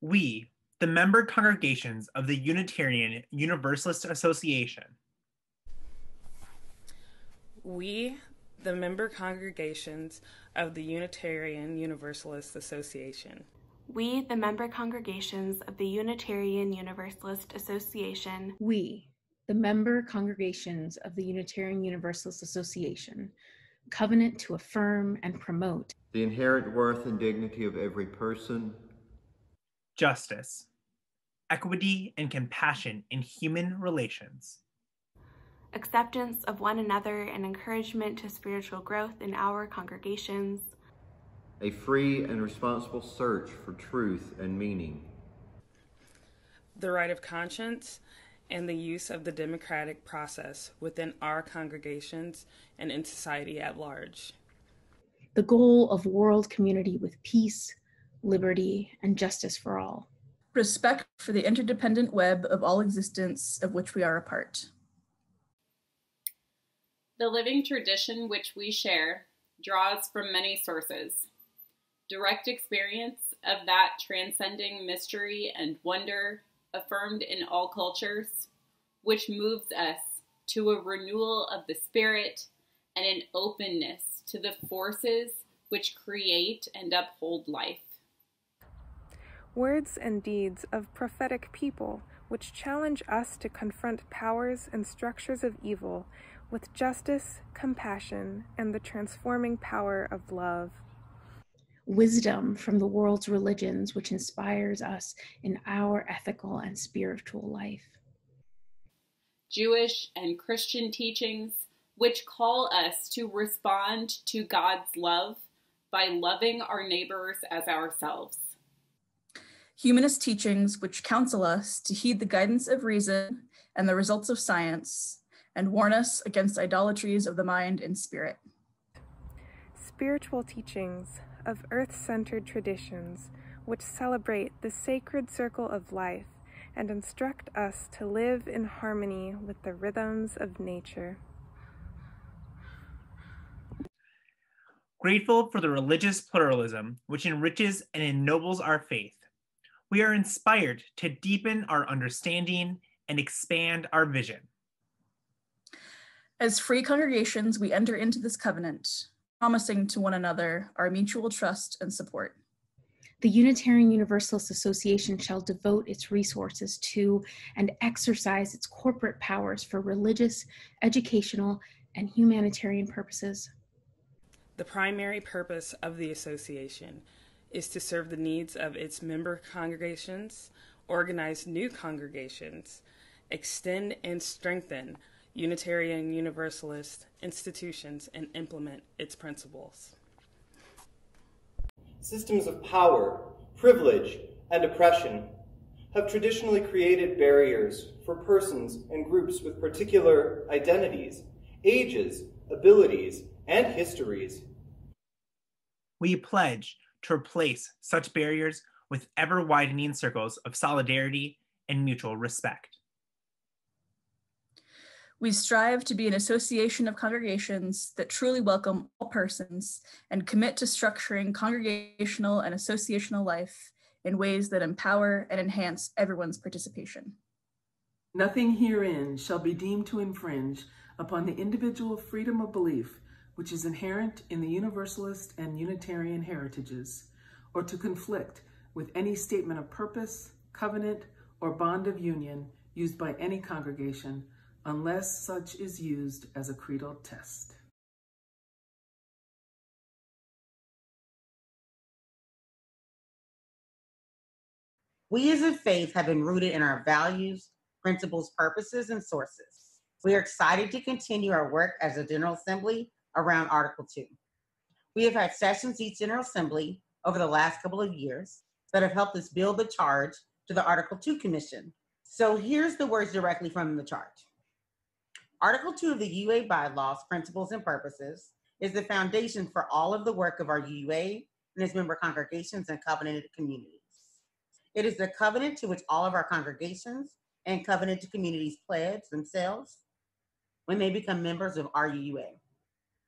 We, the member congregations of the Unitarian Universalist Association. We, the member congregations of the Unitarian Universalist Association. We, the member congregations of the Unitarian Universalist Association. We, the member congregations of the Unitarian Universalist Association, covenant to affirm and promote the inherent worth and dignity of every person, justice, equity, and compassion in human relations, acceptance of one another and encouragement to spiritual growth in our congregations, a free and responsible search for truth and meaning, the right of conscience, and the use of the democratic process within our congregations and in society at large. the goal of world community with peace, liberty, and justice for all. Respect for the interdependent web of all existence of which we are a part. The living tradition which we share draws from many sources. Direct experience of that transcending mystery and wonder affirmed in all cultures, which moves us to a renewal of the spirit and an openness to the forces which create and uphold life. Words and deeds of prophetic people which challenge us to confront powers and structures of evil with justice, compassion, and the transforming power of love. Wisdom from the world's religions which inspires us in our ethical and spiritual life. Jewish and Christian teachings which call us to respond to God's love by loving our neighbors as ourselves. Humanist teachings which counsel us to heed the guidance of reason and the results of science, and warn us against idolatries of the mind and spirit. Spiritual teachings of earth-centered traditions which celebrate the sacred circle of life and instruct us to live in harmony with the rhythms of nature. Grateful for the religious pluralism which enriches and ennobles our faith, we are inspired to deepen our understanding and expand our vision. As free congregations, we enter into this covenant, promising to one another our mutual trust and support. The Unitarian Universalist Association shall devote its resources to and exercise its corporate powers for religious, educational, and humanitarian purposes. The primary purpose of the association is to serve the needs of its member congregations, organize new congregations, extend and strengthen Unitarian Universalist institutions, and implement its principles. Systems of power, privilege, and oppression have traditionally created barriers for persons and groups with particular identities, ages, abilities, and histories. We pledge to replace such barriers with ever-widening circles of solidarity and mutual respect. We strive to be an association of congregations that truly welcome all persons and commit to structuring congregational and associational life in ways that empower and enhance everyone's participation. Nothing herein shall be deemed to infringe upon the individual freedom of belief which is inherent in the Universalist and Unitarian heritages, or to conflict with any statement of purpose, covenant, or bond of union used by any congregation, unless such is used as a creedal test. We as a faith have been rooted in our values, principles, purposes, and sources. We are excited to continue our work as a General Assembly around Article 2. We have had sessions each General Assembly over the last couple of years that have helped us build the charge to the Article 2 Commission. So here's the words directly from the charge. Article 2 of the UA bylaws, principles, and purposes is the foundation for all of the work of our UA and its member congregations and covenanted communities. It is the covenant to which all of our congregations and covenanted communities pledge themselves when they become members of our UA.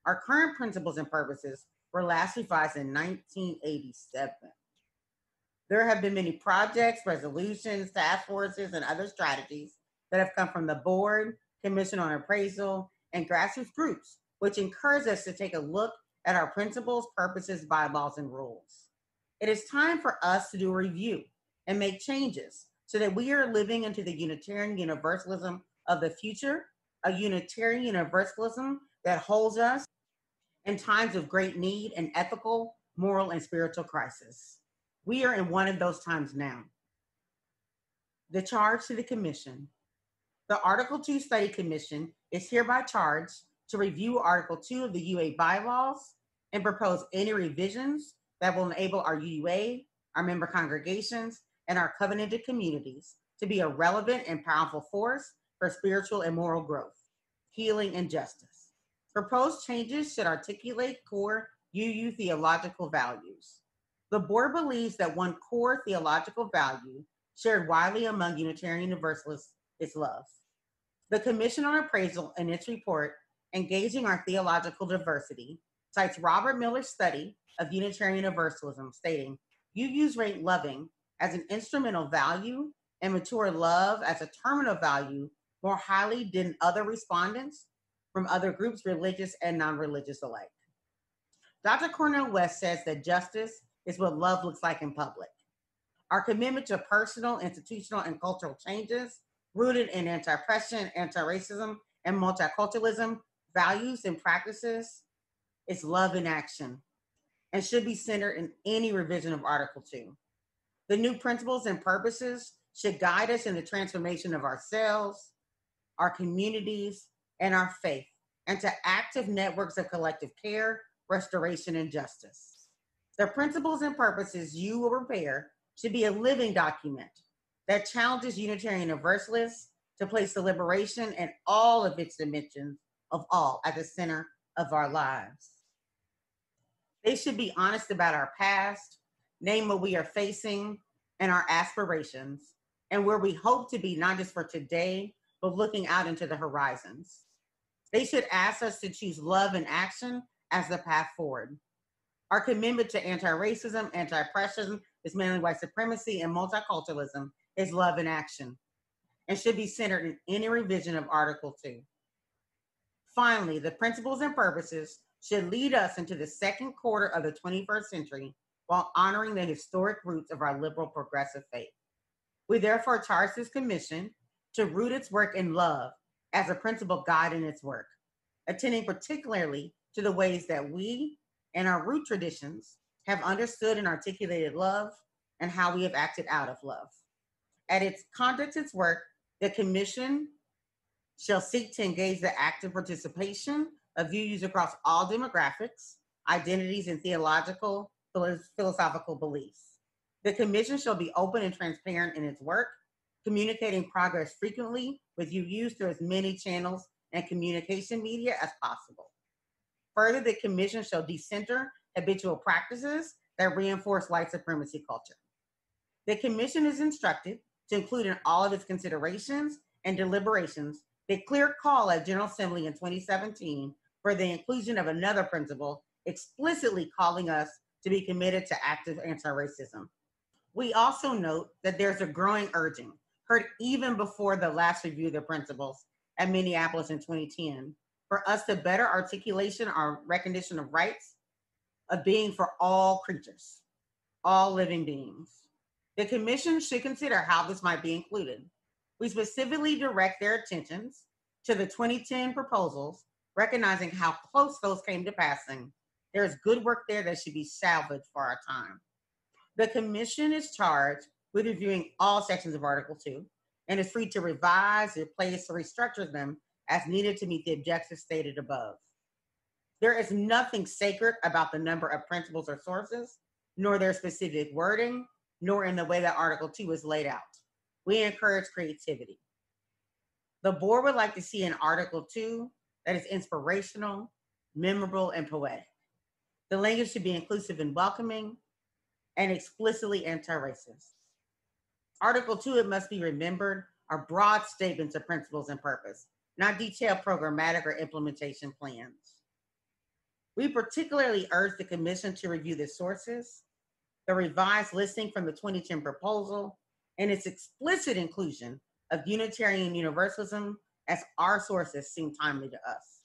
Our current principles and purposes were last revised in 1987. There have been many projects, resolutions, task forces, and other strategies that have come from the board, Commission on Appraisal, and grassroots groups, which encourage us to take a look at our principles, purposes, bylaws, and rules. It is time for us to do a review and make changes so that we are living into the Unitarian Universalism of the future, a Unitarian Universalism that holds us in times of great need and ethical, moral, and spiritual crisis. We are in one of those times now. The charge to the Commission. The Article 2 Study Commission is hereby charged to review Article 2 of the UA bylaws and propose any revisions that will enable our UUA, our member congregations, and our covenanted communities to be a relevant and powerful force for spiritual and moral growth, healing, and justice. Proposed changes should articulate core UU theological values. The board believes that one core theological value shared widely among Unitarian Universalists is love. The Commission on Appraisal, in its report, Engaging Our Theological Diversity, cites Robert Miller's study of Unitarian Universalism, stating, UUs rate loving as an instrumental value and mature love as a terminal value more highly than other respondents from other groups, religious and non-religious alike. Dr. Cornel West says that justice is what love looks like in public. Our commitment to personal, institutional, and cultural changes rooted in anti-oppression, anti-racism, and multiculturalism values and practices is love in action and should be centered in any revision of Article 2. The new principles and purposes should guide us in the transformation of ourselves, our communities, and our faith, and to active networks of collective care, restoration, and justice. The principles and purposes you will prepare should be a living document that challenges Unitarian Universalists to place the liberation and all of its dimensions of all at the center of our lives. They should be honest about our past, name what we are facing and our aspirations, and where we hope to be not just for today, but looking out into the horizons. They should ask us to choose love and action as the path forward. Our commitment to anti-racism, anti-oppression, dismantling white supremacy, and multiculturalism is love in action and should be centered in any revision of Article 2. Finally, the principles and purposes should lead us into the second quarter of the 21st century while honoring the historic roots of our liberal progressive faith. We therefore charge this commission to root its work in love as a principal guide in its work, attending particularly to the ways that we and our root traditions have understood and articulated love and how we have acted out of love. At its conduct its work, the commission shall seek to engage the active participation of UUs across all demographics, identities, and theological, philosophical beliefs. The commission shall be open and transparent in its work, communicating progress frequently with UUs through as many channels and communication media as possible. Further, the commission shall decenter habitual practices that reinforce white supremacy culture. The commission is instructed to include in all of its considerations and deliberations the clear call at General Assembly in 2017 for the inclusion of another principle, explicitly calling us to be committed to active anti-racism. We also note that there's a growing urging, heard even before the last review of the principles at Minneapolis in 2010, for us to better articulation our recognition of rights of being for all creatures, all living beings. The commission should consider how this might be included. We specifically direct their attentions to the 2010 proposals, recognizing how close those came to passing. There is good work there that should be salvaged for our time. The commission is charged with reviewing all sections of Article 2 and is free to revise, replace, or restructure them as needed to meet the objectives stated above. There is nothing sacred about the number of principles or sources, nor their specific wording, nor in the way that Article 2 is laid out. We encourage creativity. The board would like to see an Article 2 that is inspirational, memorable, and poetic. The language should be inclusive and welcoming, and explicitly anti-racist. Article 2, it must be remembered, are broad statements of principles and purpose, not detailed programmatic or implementation plans. We particularly urge the commission to review the sources, the revised listing from the 2010 proposal, and its explicit inclusion of Unitarian Universalism as our sources seem timely to us.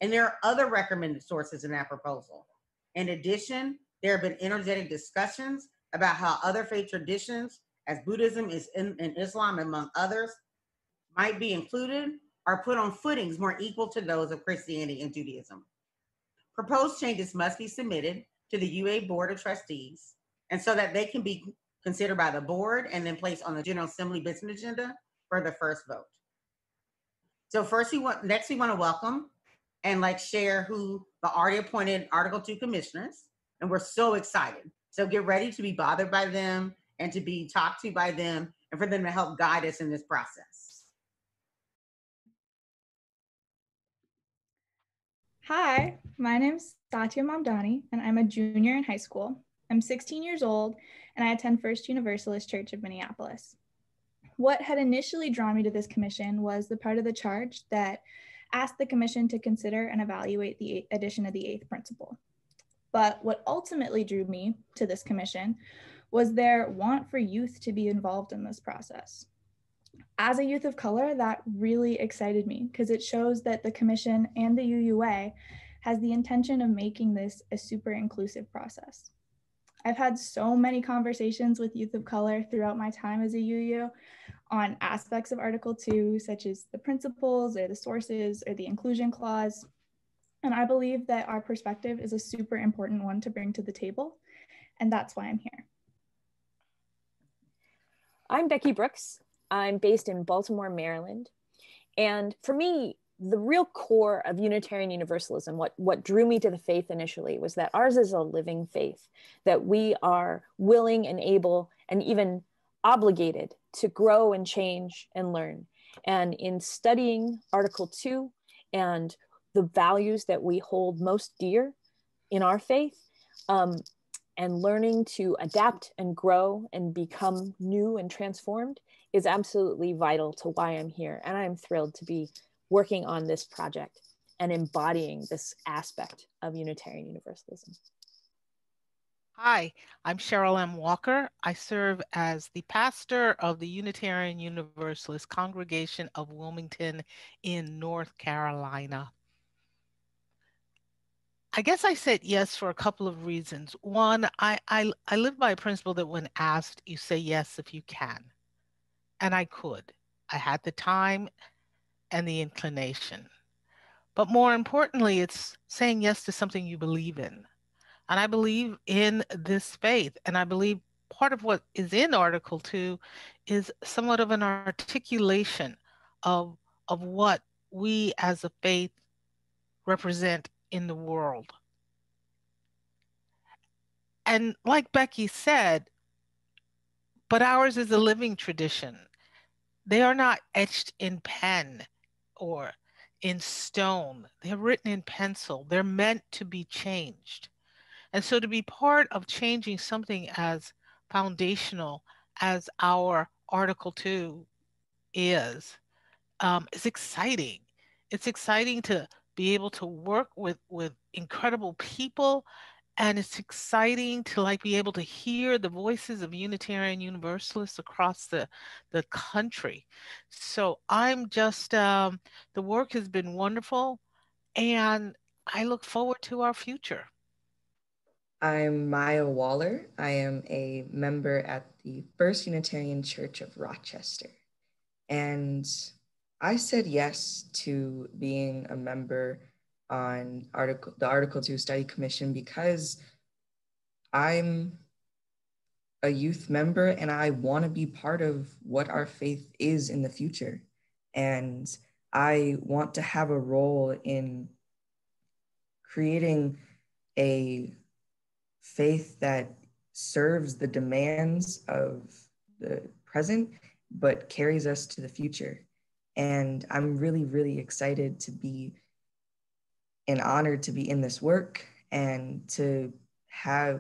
And there are other recommended sources in that proposal. In addition, there have been energetic discussions about how other faith traditions, as Buddhism and Islam, among others, might be included or put on footings more equal to those of Christianity and Judaism. Proposed changes must be submitted to the UA Board of Trustees, and so that they can be considered by the board and then placed on the General Assembly business agenda for the first vote. So next we want to welcome and share who the already appointed Article 2 commissioners, and we're so excited. So get ready to be bothered by them and to be talked to by them and for them to help guide us in this process. Hi, my name's Satya Mamdani, and I'm a junior in high school. I'm 16 years old, and I attend First Universalist Church of Minneapolis. What had initially drawn me to this commission was the part of the charge that asked the commission to consider and evaluate the addition of the eighth principle. But what ultimately drew me to this commission was their want for youth to be involved in this process. As a youth of color, that really excited me because it shows that the commission and the UUA has the intention of making this a super inclusive process. I've had so many conversations with youth of color throughout my time as a UU on aspects of Article 2, such as the principles or the sources or the inclusion clause. And I believe that our perspective is a super important one to bring to the table. And that's why I'm here. I'm Becky Brooks. I'm based in Baltimore, Maryland. And for me, the real core of Unitarian Universalism, what drew me to the faith initially, was that ours is a living faith, that we are willing and able and even obligated to grow and change and learn. And in studying Article 2 and the values that we hold most dear in our faith, and learning to adapt and grow and become new and transformed is absolutely vital to why I'm here. And I'm thrilled to be working on this project and embodying this aspect of Unitarian Universalism. Hi, I'm Cheryl M. Walker. I serve as the pastor of the Unitarian Universalist Congregation of Wilmington in North Carolina. I guess I said yes for a couple of reasons. One, I live by a principle that when asked, you say yes if you can. And I could. I had the time and the inclination. But more importantly, it's saying yes to something you believe in. And I believe in this faith. And I believe part of what is in Article 2 is somewhat of an articulation of what we as a faith represent in the world. And like Becky said, but ours is a living tradition. They are not etched in pen or in stone. They're written in pencil. They're meant to be changed. And so to be part of changing something as foundational as our Article 2 is exciting. It's exciting to be able to work with incredible people, and it's exciting to be able to hear the voices of Unitarian Universalists across the country. So I'm just, the work has been wonderful, and I look forward to our future. I'm Maya Waller. I am a member at the First Unitarian Church of Rochester. And I said yes to being a member on the Article 2 Study Commission because I'm a youth member and I want to be part of what our faith is in the future. And I want to have a role in creating a faith that serves the demands of the present, but carries us to the future. And I'm really, really excited to be and honored to be in this work and to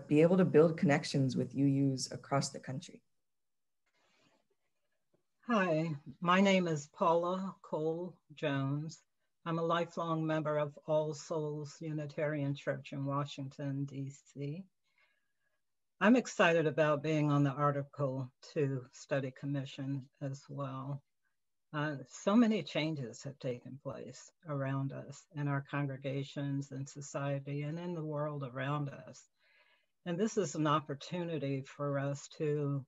be able to build connections with UUs across the country. Hi, my name is Paula Cole Jones. I'm a lifelong member of All Souls Unitarian Church in Washington, D.C. I'm excited about being on the Article 2 Study Commission as well. So many changes have taken place around us in our congregations and society and in the world around us. And this is an opportunity for us to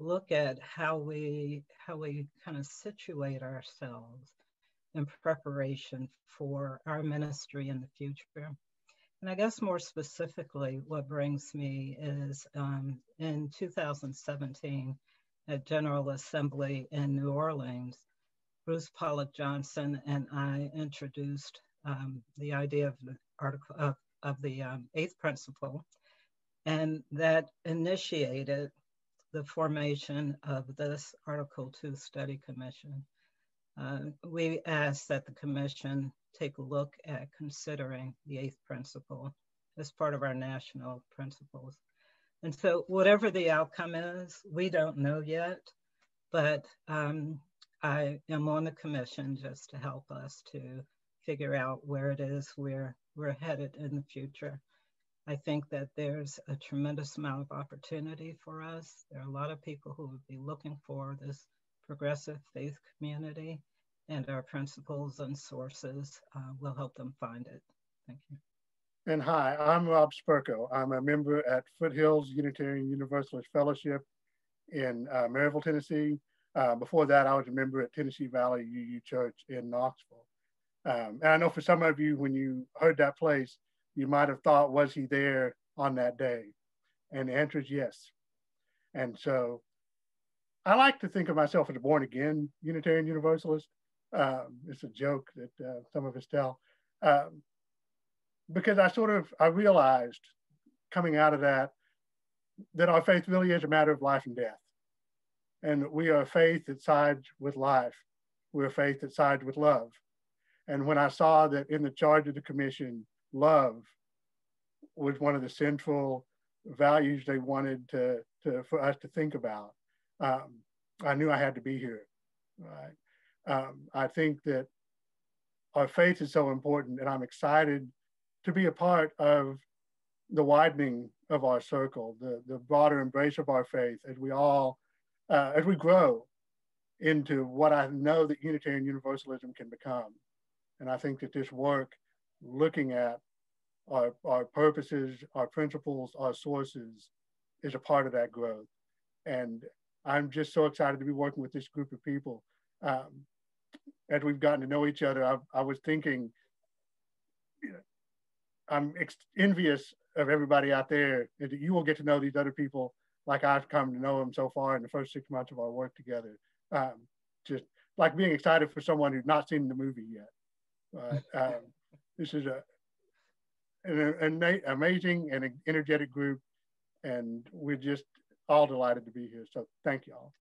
look at how we kind of situate ourselves in preparation for our ministry in the future. And I guess more specifically, what brings me is in 2017 at General Assembly in New Orleans, Bruce Pollock Johnson and I introduced the idea of the article of the eighth principle, and that initiated the formation of this Article 2 Study Commission. We asked that the commission take a look at considering the eighth principle as part of our national principles. And so whatever the outcome is, we don't know yet, but I am on the commission just to help us to figure out where it is we're headed in the future. I think that there's a tremendous amount of opportunity for us. There are a lot of people who would be looking for this progressive faith community, and our principles and sources will help them find it. Thank you. And hi, I'm Rob Spurko. I'm a member at Foothills Unitarian Universalist Fellowship in Maryville, Tennessee. Before that, I was a member at Tennessee Valley UU Church in Knoxville. And I know for some of you, when you heard that place, you might have thought, was he there on that day? And the answer is yes. And so I like to think of myself as a born again Unitarian Universalist. It's a joke that some of us tell. Because I realized coming out of that our faith really is a matter of life and death. And we are a faith that sides with life. We're a faith that sides with love. And when I saw that in the charge of the commission, love was one of the central values they wanted for us to think about, I knew I had to be here. Right? I think that our faith is so important, and I'm excited to be a part of the widening of our circle, the broader embrace of our faith as we grow into what I know that Unitarian Universalism can become. And I think that this work, looking at our purposes, our principles, our sources, is a part of that growth. And I'm just so excited to be working with this group of people. As we've gotten to know each other, I was thinking, I'm envious of everybody out there, and that you will get to know these other people like I've come to know them so far in the first 6 months of our work together. Just like being excited for someone who's not seen the movie yet. This is an amazing and energetic group, and we're just all delighted to be here. So thank you all.